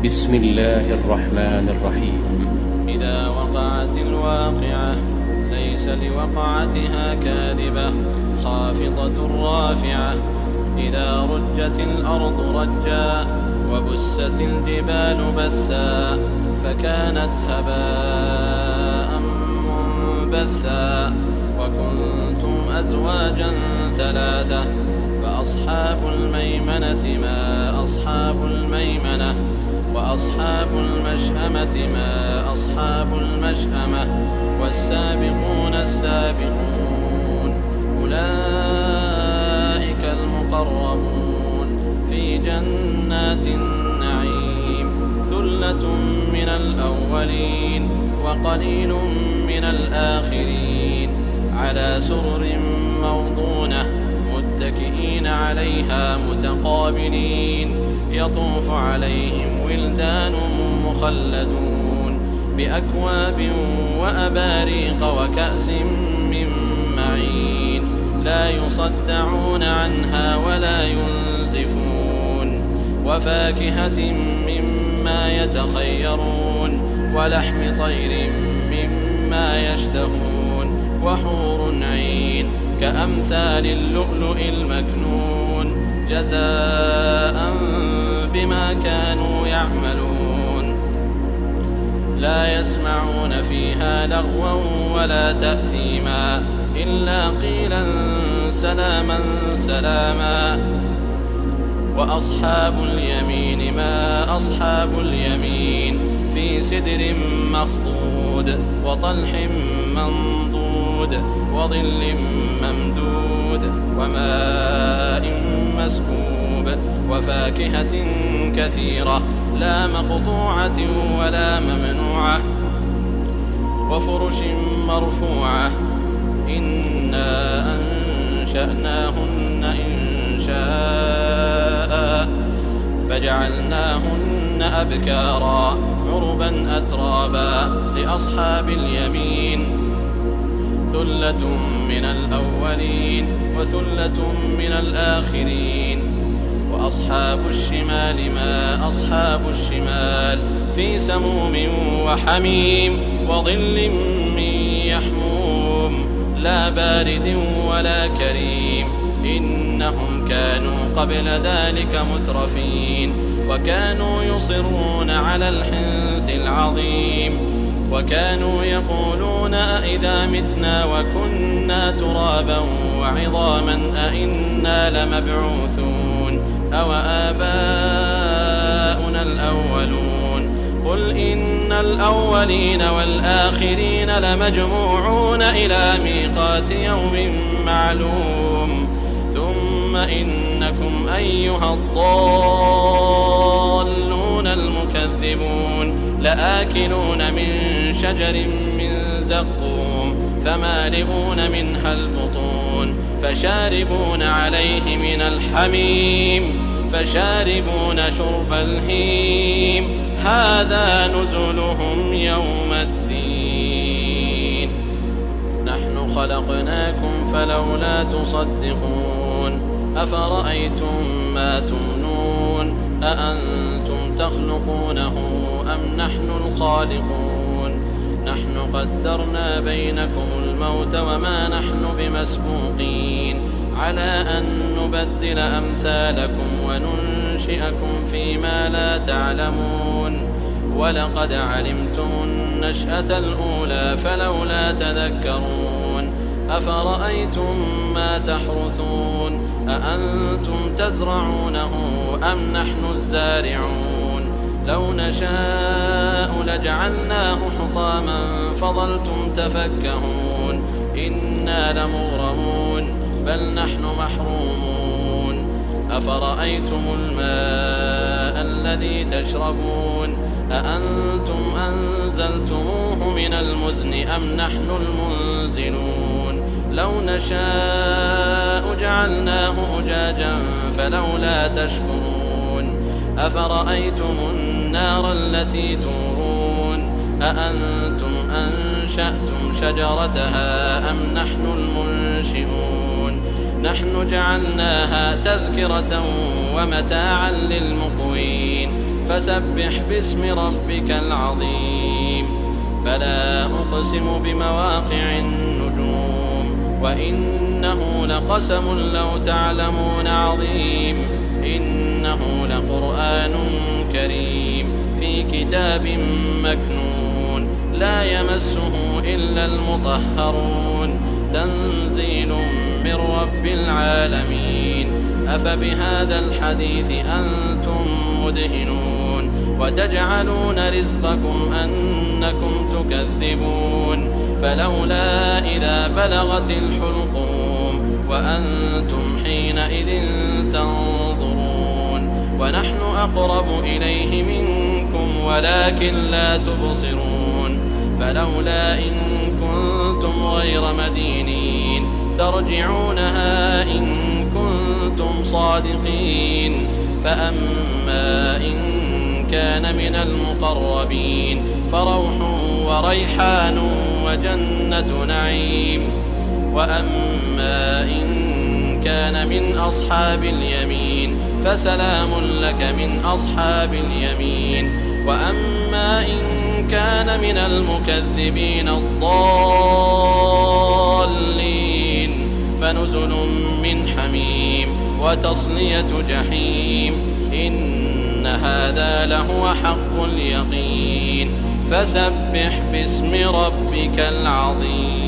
بسم الله الرحمن الرحيم. إذا وقعت الواقعة ليس لوقعتها كاذبة خافضة رافعة. إذا رجت الأرض رجا وبست الجبال بسا فكانت هباء منبثا. وكنتم أزواجا ثلاثة فأصحاب الميمنة ما أصحاب الميمنة وأصحاب المشأمة ما أصحاب المشأمة والسابقون السابقون أولئك المقربون في جنات النعيم. ثلة من الأولين وقليل من الآخرين على سرر موضونة متكئين عليها متقابلين. يطوف عليهم ولدان مخلدون بأكواب وأباريق وكأس من معين لا يصدعون عنها ولا ينزفون. وفاكهة مما يتخيرون ولحم طير مما يشتهون وحور عين كأمثال اللؤلؤ المكنون جزاء بما كانوا يعملون. لا يسمعون فيها لغوا ولا تأثيما إلا قيلا سلاما سلاما. وأصحاب اليمين ما أصحاب اليمين في سدر مخضود وطلح منضود وظل ممدود وماء مسكوب وفاكهة كثيرة لا مقطوعة ولا ممنوعة وفرش مرفوعة. إنا أنشأناهن إنشاء فجعلناهن أبكارا عربا أترابا لأصحاب اليمين. ثلة من الأولين وثلة من الآخرين. وأصحاب الشمال ما أصحاب الشمال في سموم وحميم وظل من يحموم لا بارد ولا كريم. إنهم كانوا قبل ذلك مترفين وكانوا يصرون على الحنث العظيم وكانوا يقولون أئذا متنا وكنا ترابا وعظاما أئنا لمبعوثون أو آباؤنا الأولون. قل إن الأولين والآخرين لمجموعون إلى ميقات يوم معلوم. ثم إنكم أيها الضالون المكذبون لآكلون من شجر من زقوم فمالئون منها البطون فشاربون عليه من الحميم فشاربون شرب الهيم هذا نزلهم يوم الدين. نحن خلقناكم فلولا تصدقون أفرأيتم ما تمنون أأنتم تخلقونه أم نحن الخالقون. نحن قدرنا بينكم الموت وما نحن بمسبوقين على أن نبدل أمثالكم وننشئكم فيما لا تعلمون. ولقد علمتم النشأة الأولى فلولا تذكرون. أفرأيتم ما تحرثون أأنتم تزرعونه أم نحن الزارعون. لو نشاء لجعلناه حطاما فظلتم تفكهون. إنا لمغرمون بل نحن محرومون. أفرأيتم الماء الذي تشربون أأنتم أنزلتموه من المزن أم نحن المنزلون. لو نشاء جعلناه أجاجا فلولا تشكرون. أفرأيتم النار التي تورون أأنتم أنشأتم شجرتها أم نحن المنشئون. نحن جعلناها تذكرة ومتاعا للمقوين فسبح باسم ربك العظيم فلا أقسم بمواقع النجوم وإنه لقسم لو تعلمون عظيم إنه لقرآن كريم في كتاب مكنون لا يمسه إلا المطهرون تنزيل من رب العالمين أفبهذا الحديث أنتم مدهنون وتجعلون رزقكم أنكم تكذبون فلولا إذا بلغت الحلقوم وأنتم حينئذ تنظرون ونحن أقرب إليه منكم ولكن لا تبصرون فلولا إن كنتم غير مدينين ترجعونها إن كنتم صادقين فأما إن كان من المقربين فروح وريحان وجنة نعيم وأما إن كان من أصحاب اليمين فسلام لك من أصحاب اليمين وأما إن كان من المكذبين الضالين فنزل من حميم وتصلية جحيم إن هذا لهو حق اليقين فسبح باسم ربك العظيم